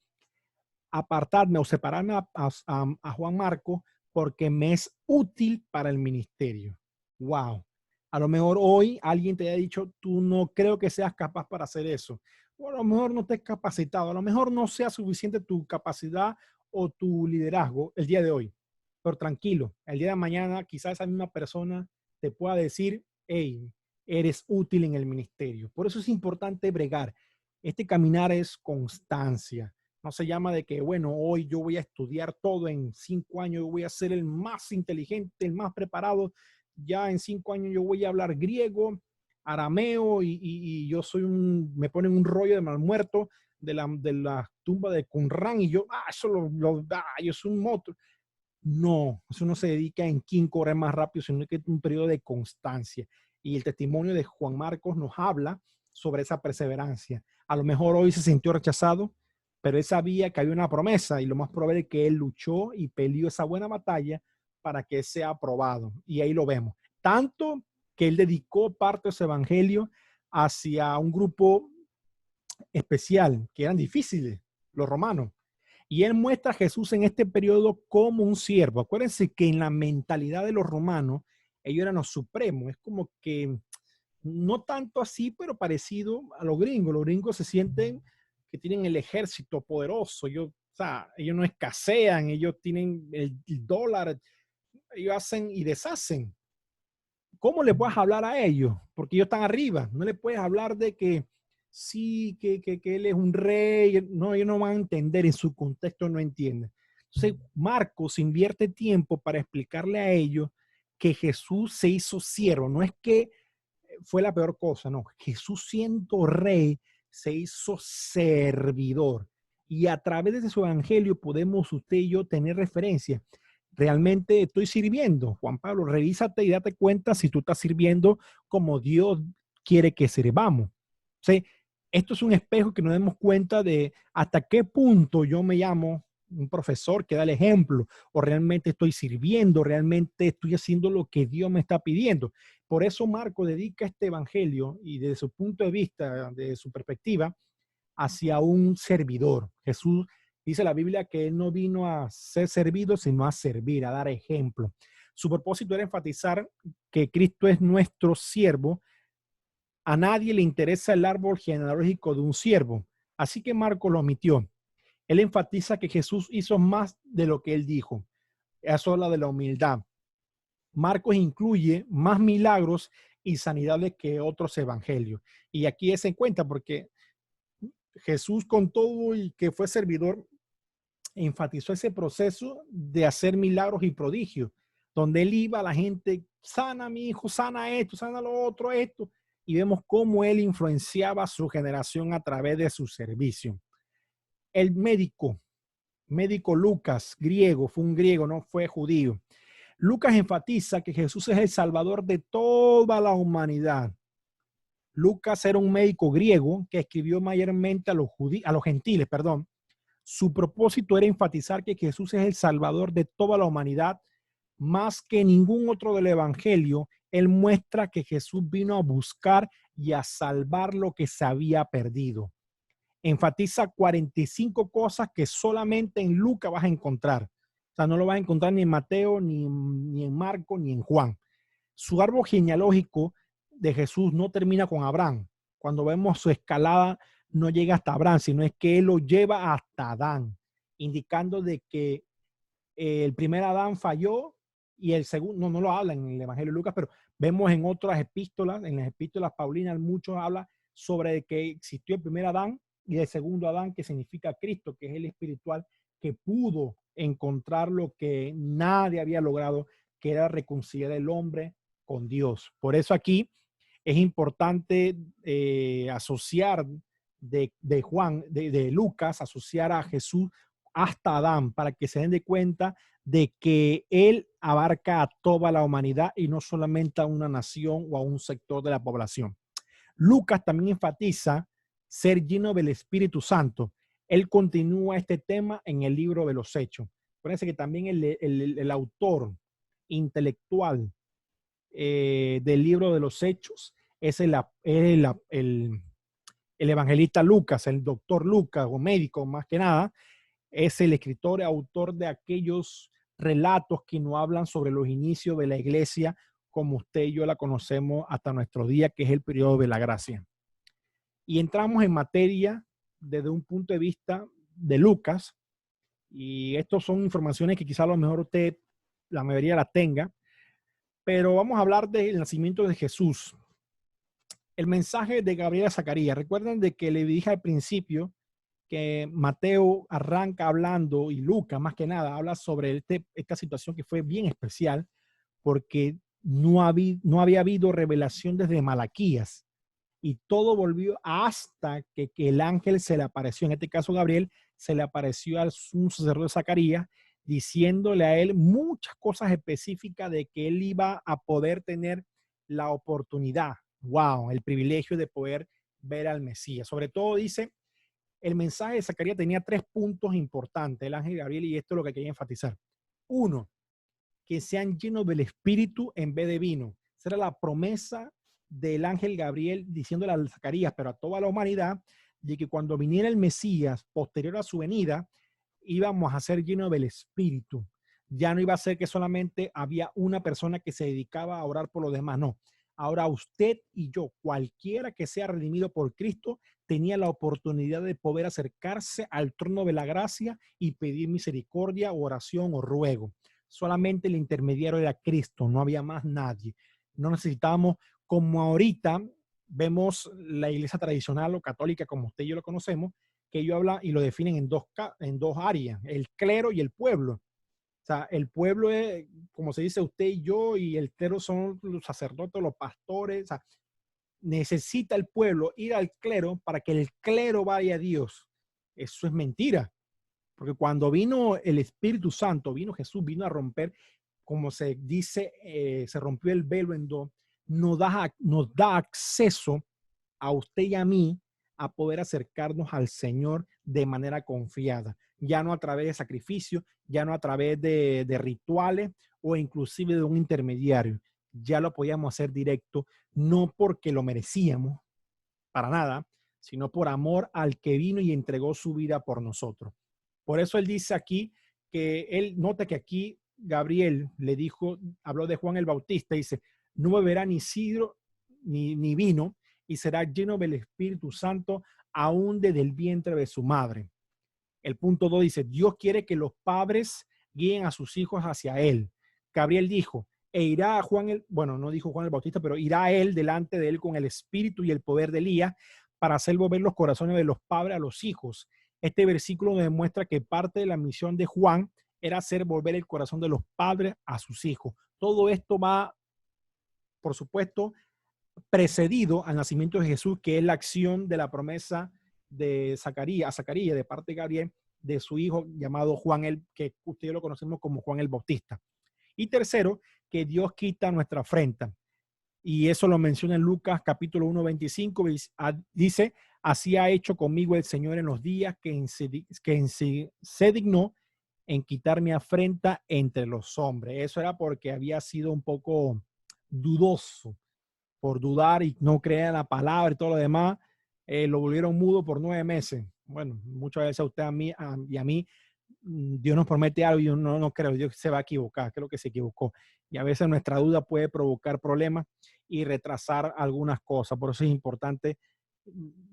apartarme o separarme a Juan Marcos porque me es útil para el ministerio. Wow. A lo mejor hoy alguien te haya dicho, tú no creo que seas capaz para hacer eso. O a lo mejor no estés capacitado, a lo mejor no sea suficiente tu capacidad o tu liderazgo el día de hoy. Pero tranquilo, el día de mañana quizás esa misma persona te pueda decir, hey, eres útil en el ministerio. Por eso es importante bregar. Este caminar es constancia. No se llama de que, bueno, hoy yo voy a estudiar todo en 5 años, yo voy a ser el más inteligente, el más preparado. Ya en 5 años yo voy a hablar griego, arameo y yo soy me ponen un rollo de mal muerto de la tumba de Qumran y yo, yo soy un monstruo. No, eso no se dedica en quién corre más rápido, sino que es un periodo de constancia. Y el testimonio de Juan Marcos nos habla sobre esa perseverancia. A lo mejor hoy se sintió rechazado, pero él sabía que había una promesa y lo más probable es que él luchó y peleó esa buena batalla para que sea aprobado. Y ahí lo vemos. Tanto que él dedicó parte de su evangelio hacia un grupo especial, que eran difíciles, los romanos. Y él muestra a Jesús en este periodo como un siervo. Acuérdense que en la mentalidad de los romanos, ellos eran los supremos. Es como que no tanto así, pero parecido a los gringos. Los gringos se sienten que tienen el ejército poderoso. Ellos, o sea, ellos no escasean, ellos tienen el dólar, ellos hacen y deshacen. ¿Cómo le puedes hablar a ellos? Porque ellos están arriba. No le puedes hablar de que sí, que él es un rey. No, ellos no van a entender, en su contexto no entienden. Entonces, Marcos invierte tiempo para explicarle a ellos que Jesús se hizo siervo. No es que fue la peor cosa, no. Jesús, siendo rey, se hizo servidor. Y a través de su evangelio podemos usted y yo tener referencia. ¿Realmente estoy sirviendo? Juan Pablo, revísate y date cuenta si tú estás sirviendo como Dios quiere que sirvamos. ¿Sí? Esto es un espejo que nos demos cuenta de hasta qué punto yo me llamo un profesor que da el ejemplo, o realmente estoy sirviendo, realmente estoy haciendo lo que Dios me está pidiendo. Por eso Marco dedica este evangelio, y desde su punto de vista, de su perspectiva, hacia un servidor. Jesús dice la Biblia que él no vino a ser servido, sino a servir, a dar ejemplo. Su propósito era enfatizar que Cristo es nuestro siervo. A nadie le interesa el árbol genealógico de un siervo, así que Marco lo omitió. Él enfatiza que Jesús hizo más de lo que él dijo. Eso habla de la humildad. Marcos incluye más milagros y sanidades que otros evangelios. Y aquí es en cuenta porque Jesús, con todo y que fue servidor, enfatizó ese proceso de hacer milagros y prodigios, donde él iba a la gente, sana a mi hijo, sana esto, sana lo otro, esto. Y vemos cómo él influenciaba a su generación a través de su servicio. El médico Lucas, griego, fue un griego, no fue judío. Lucas enfatiza que Jesús es el salvador de toda la humanidad. Lucas era un médico griego que escribió mayormente a los gentiles, perdón. Su propósito era enfatizar que Jesús es el salvador de toda la humanidad. Más que ningún otro del evangelio, él muestra que Jesús vino a buscar y a salvar lo que se había perdido. Enfatiza 45 cosas que solamente en Lucas vas a encontrar. O sea, no lo vas a encontrar ni en Mateo, ni en Marco, ni en Juan. Su árbol genealógico de Jesús no termina con Abraham. Cuando vemos su escalada, no llega hasta Abraham, sino es que él lo lleva hasta Adán, indicando de que el primer Adán falló y el segundo, no lo habla en el Evangelio de Lucas, pero vemos en otras epístolas, en las epístolas paulinas, muchos hablan sobre que existió el primer Adán y el segundo Adán, que significa Cristo, que es el espiritual, que pudo encontrar lo que nadie había logrado, que era reconciliar el hombre con Dios. Por eso aquí es importante asociar de Lucas, asociar a Jesús hasta Adán, para que se den de cuenta de que él abarca a toda la humanidad y no solamente a una nación o a un sector de la población. Lucas también enfatiza ser lleno del Espíritu Santo. Él continúa este tema en el libro de los Hechos. Parece que también el autor intelectual del libro de los Hechos es el evangelista Lucas, el doctor Lucas, o médico más que nada. Es el escritor y autor de aquellos relatos que nos hablan sobre los inicios de la iglesia, como usted y yo la conocemos hasta nuestro día, que es el periodo de la gracia. Y entramos en materia desde un punto de vista de Lucas, y estas son informaciones que quizá a lo mejor usted, la mayoría las tenga, pero vamos a hablar del nacimiento de Jesús. El mensaje de Gabriel a Zacarías. Recuerden de que le dije al principio que Mateo arranca hablando, y Lucas más que nada habla sobre esta situación que fue bien especial, porque no había habido revelación desde Malaquías, y todo volvió hasta que el ángel se le apareció, en este caso Gabriel, se le apareció al sumo sacerdote Zacarías, diciéndole a él muchas cosas específicas de que él iba a poder tener la oportunidad, el privilegio de poder ver al Mesías. Sobre todo dice, el mensaje de Zacarías tenía 3 puntos importantes, el ángel Gabriel, y esto es lo que quería enfatizar. 1, que sean llenos del Espíritu en vez de vino. Esa era la promesa del ángel Gabriel diciéndole a Zacarías, pero a toda la humanidad, de que cuando viniera el Mesías, posterior a su venida, íbamos a ser llenos del Espíritu. Ya no iba a ser que solamente había una persona que se dedicaba a orar por los demás, no. Ahora usted y yo, cualquiera que sea redimido por Cristo, tenía la oportunidad de poder acercarse al trono de la gracia y pedir misericordia, oración o ruego. Solamente el intermediario era Cristo, no había más nadie. No necesitábamos, como ahorita vemos la iglesia tradicional o católica, como usted y yo lo conocemos, que ellos hablan y lo definen en dos áreas, el clero y el pueblo. O sea, el pueblo es, como se dice, usted y yo, y el clero son los sacerdotes, los pastores. O sea, necesita el pueblo ir al clero para que el clero vaya a Dios. Eso es mentira. Porque cuando vino el Espíritu Santo, vino Jesús, vino a romper, como se dice, se rompió el velo en dos, nos da acceso a usted y a mí a poder acercarnos al Señor de manera confiada, ya no a través de sacrificios, ya no a través de rituales o inclusive de un intermediario. Ya lo podíamos hacer directo, no porque lo merecíamos, para nada, sino por amor al que vino y entregó su vida por nosotros. Por eso él dice aquí que él nota que aquí Gabriel le dijo, habló de Juan el Bautista, dice, no beberá ni sidro ni vino y será lleno del Espíritu Santo aún desde el vientre de su madre. El punto 2 dice, Dios quiere que los padres guíen a sus hijos hacia él. Gabriel dijo, e irá a Juan, bueno, no dijo Juan el Bautista, pero irá a él delante de él con el espíritu y el poder de Elías para hacer volver los corazones de los padres a los hijos. Este versículo demuestra que parte de la misión de Juan era hacer volver el corazón de los padres a sus hijos. Todo esto va, por supuesto, precedido al nacimiento de Jesús, que es la acción de la promesa de Zacarías, de parte de Gabriel, de su hijo llamado Juan, que ustedes lo conocemos como Juan el Bautista. Y tercero, que Dios quita nuestra afrenta. Y eso lo menciona en Lucas capítulo 1, 25, dice, así ha hecho conmigo el Señor en los días que se dignó en quitar mi afrenta entre los hombres. Eso era porque había sido un poco dudoso, por dudar y no creer en la palabra y todo lo demás, lo volvieron mudo por 9 meses. Bueno, muchas veces a usted y a mí, Dios nos promete algo y yo no creo, Dios se va a equivocar, creo que se equivocó. Y a veces nuestra duda puede provocar problemas y retrasar algunas cosas. Por eso es importante,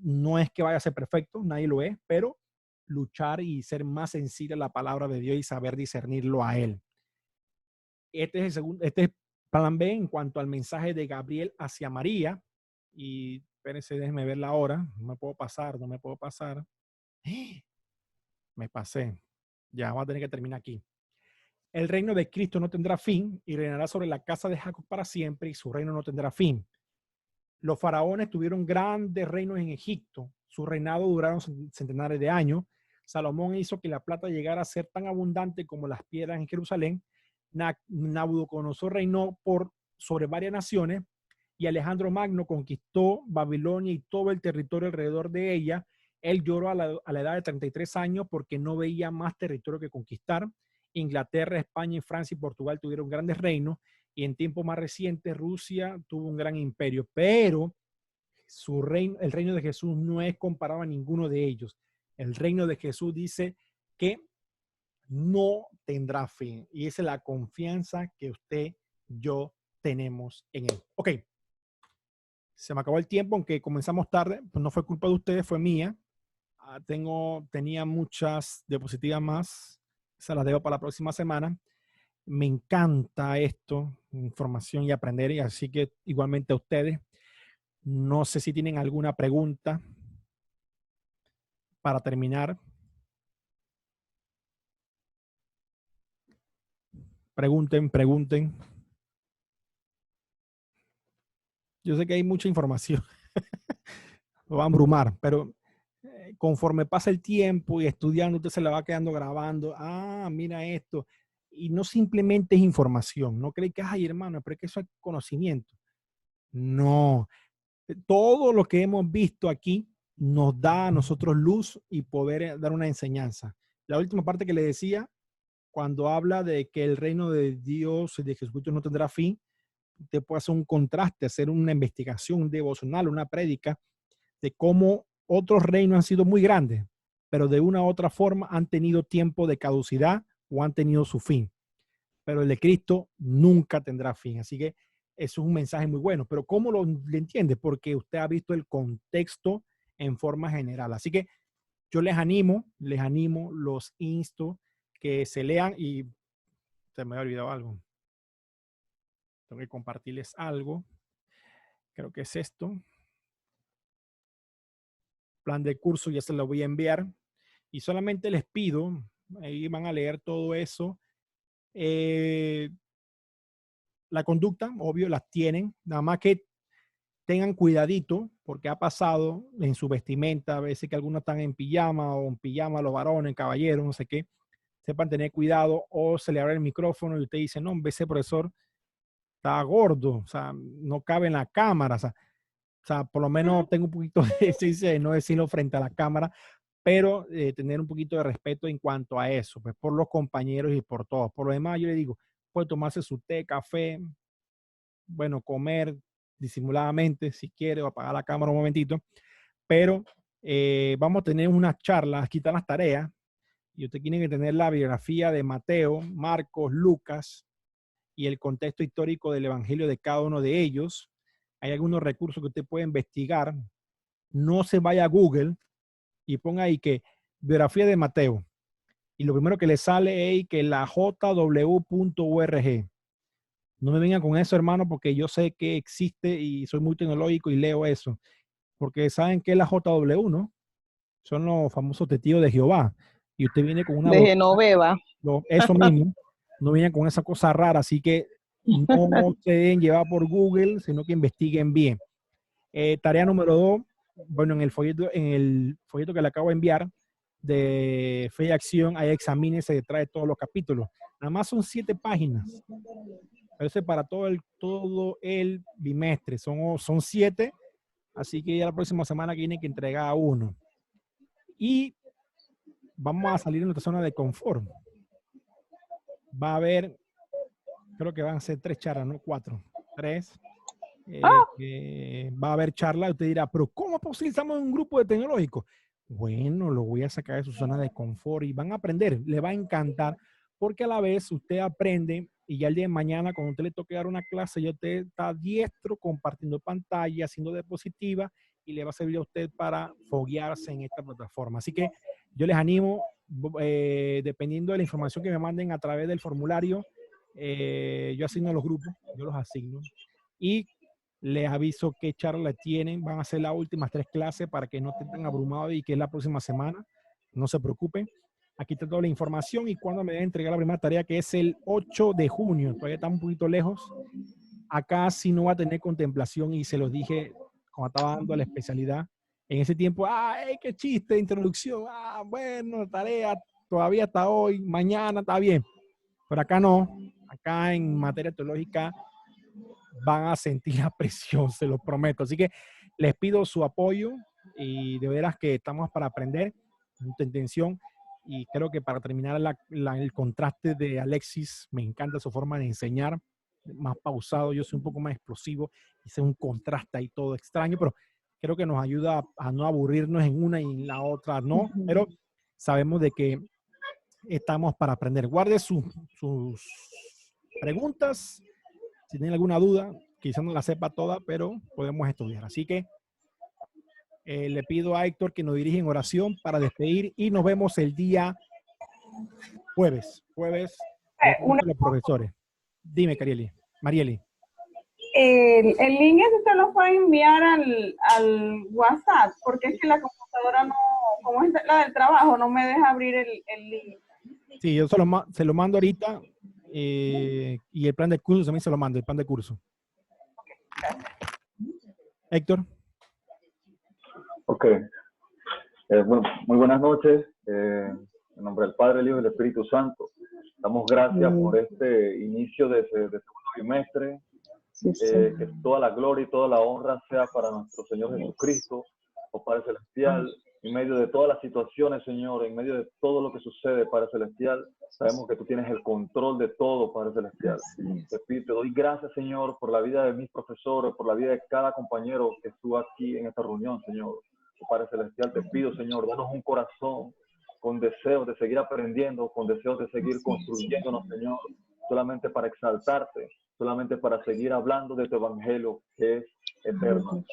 no es que vaya a ser perfecto, nadie lo es, pero luchar y ser más sensible a la palabra de Dios y saber discernirlo a Él. Este es plan B en cuanto al mensaje de Gabriel hacia María. Y espérense, déjenme ver la hora. No me puedo pasar. Me pasé. Ya, vamos a tener que terminar aquí. El reino de Cristo no tendrá fin y reinará sobre la casa de Jacob para siempre y su reino no tendrá fin. Los faraones tuvieron grandes reinos en Egipto. Su reinado duraron centenares de años. Salomón hizo que la plata llegara a ser tan abundante como las piedras en Jerusalén. Nabucodonosor reinó sobre varias naciones y Alejandro Magno conquistó Babilonia y todo el territorio alrededor de ella. Él lloró a la edad de 33 años porque no veía más territorio que conquistar. Inglaterra, España, Francia y Portugal tuvieron grandes reinos y en tiempos más recientes Rusia tuvo un gran imperio, pero el reino de Jesús no es comparado a ninguno de ellos. El reino de Jesús dice que no tendrá fin y esa es la confianza que usted y yo tenemos en él. Ok, se me acabó el tiempo, aunque comenzamos tarde, pues no fue culpa de ustedes, fue mía. Tenía muchas diapositivas más, se las debo para la próxima semana. Me encanta esto, información y aprender, y así que igualmente a ustedes. No sé si tienen alguna pregunta para terminar. Pregunten. Yo sé que hay mucha información. Lo va a abrumar, pero conforme pasa el tiempo y estudiando, usted se la va quedando grabando. Ah, mira esto. Y no simplemente es información. No cree que, ay, hermano, pero es que eso es conocimiento. No. Todo lo que hemos visto aquí nos da a nosotros luz y poder dar una enseñanza. La última parte que le decía, cuando habla de que el reino de Dios y de Jesucristo no tendrá fin, usted puede hacer un contraste, hacer una investigación, un devocional, una prédica de cómo otros reinos han sido muy grandes, pero de una u otra forma han tenido tiempo de caducidad o han tenido su fin. Pero el de Cristo nunca tendrá fin. Así que eso es un mensaje muy bueno. Pero ¿cómo lo entiende? Porque usted ha visto el contexto en forma general. Así que yo les animo, los insto que se lean y se me había olvidado algo. Tengo que compartirles algo. Creo que es esto. Plan de curso, ya se lo voy a enviar. Y solamente les pido, ahí van a leer todo eso. La conducta, obvio, las tienen. Nada más que tengan cuidadito, porque ha pasado en su vestimenta, a veces que algunos están en pijama o en pijama, los varones, caballeros, no sé qué. Sepan tener cuidado, o se le abre el micrófono y usted dice, no, ese profesor está gordo, o sea, no cabe en la cámara, o sea, por lo menos tengo un poquito de eso, de no decirlo frente a la cámara, pero tener un poquito de respeto en cuanto a eso, pues por los compañeros y por todos. Por lo demás, yo le digo, puede tomarse su té, café, bueno, comer disimuladamente si quiere, o apagar la cámara un momentito, pero vamos a tener unas charlas, aquí están las tareas, y usted tiene que tener la biografía de Mateo, Marcos, Lucas y el contexto histórico del evangelio de cada uno de ellos. Hay algunos recursos que usted puede investigar. No se vaya a Google y ponga ahí que biografía de Mateo. Y lo primero que le sale es que la jw.org. No me vengan con eso, hermano, porque yo sé que existe y soy muy tecnológico y leo eso. Porque saben que es la JW, ¿no? Son los famosos testigos de Jehová. Y usted viene con una De doctrina, Genoveva. eso mismo, no viene con esa cosa rara, así que no se deben llevar por Google, sino que investiguen bien. Tarea número 2, bueno, en el folleto que le acabo de enviar de Fe y Acción, hay examínense detrás de todos los capítulos. Nada más son 7 páginas. Pero eso es para todo el bimestre. Son 7, así que ya la próxima semana tiene que entregar uno. Y vamos a salir de nuestra zona de confort. Va a haber, creo que van a ser 3 charlas, no 4, 3. Va a haber charlas. Usted dirá, pero ¿cómo es posible? Estamos en un grupo de tecnológicos. Bueno, lo voy a sacar de su zona de confort y van a aprender. Le va a encantar porque a la vez usted aprende y ya el día de mañana, cuando usted le toque dar una clase, ya usted está diestro compartiendo pantalla, haciendo diapositiva y le va a servir a usted para foguearse en esta plataforma. Así que yo les animo, dependiendo de la información que me manden a través del formulario, yo asigno los grupos, yo los asigno y les aviso qué charla tienen. Van a ser las últimas 3 clases para que no estén tan abrumados y que es la próxima semana. No se preocupen. Aquí está toda la información y cuando me deben entregar la primera tarea, que es el 8 de junio. Todavía está un poquito lejos. Acá sí no va a tener contemplación y se los dije cuando estaba dando la especialidad. En ese tiempo, ¡ay, qué chiste! Introducción. Bueno, tarea todavía hasta hoy, mañana está bien. Pero acá no. Acá en materia teológica van a sentir la presión, se lo prometo. Así que les pido su apoyo y de veras que estamos para aprender, mucha intención. Y creo que para terminar el contraste de Alexis, me encanta su forma de enseñar, más pausado, yo soy un poco más explosivo, hice un contraste ahí todo extraño, pero creo que nos ayuda a no aburrirnos en una y en la otra no, pero sabemos de que estamos para aprender. Guarde sus preguntas. Si tienen alguna duda, quizás no la sepa toda, pero podemos estudiar. Así que le pido a Héctor que nos dirija en oración para despedir y nos vemos el día jueves. Jueves, los profesores. Dime, Marieli. El link ese te lo puede enviar al WhatsApp, porque es que la computadora no, como es la del trabajo, no me deja abrir el link. Sí, yo se lo mando ahorita y el plan de curso también se lo mando, el plan de curso. Héctor. Ok. Bueno, muy buenas noches. En nombre del Padre, el Hijo y el Espíritu Santo. Damos gracias por este inicio de segundo trimestre. Que toda la gloria y toda la honra sea para nuestro Señor Jesucristo, oh Padre Celestial. en medio de todas las situaciones, Señor, en medio de todo lo que sucede, Padre Celestial, sabemos que tú tienes el control de todo, Padre Celestial. Te doy gracias, Señor, por la vida de mis profesores, por la vida de cada compañero que estuvo aquí en esta reunión, Señor. Padre Celestial, te pido, Señor, danos un corazón con deseos de seguir aprendiendo, con deseos de seguir construyéndonos, Señor, solamente para exaltarte, solamente para seguir hablando de tu evangelio que es eterno.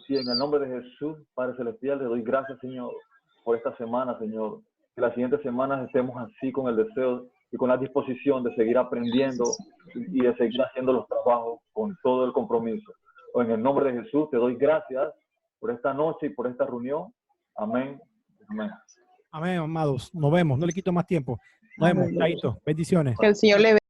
Sí, en el nombre de Jesús, Padre Celestial, te doy gracias, Señor, por esta semana, Señor. Que las siguientes semanas estemos así con el deseo y con la disposición de seguir aprendiendo y de seguir haciendo los trabajos con todo el compromiso. En el nombre de Jesús, te doy gracias por esta noche y por esta reunión. Amén. Amén. Amén, amados. Nos vemos. No le quito más tiempo. Nos vemos. Chaito. Bendiciones. Que el Señor le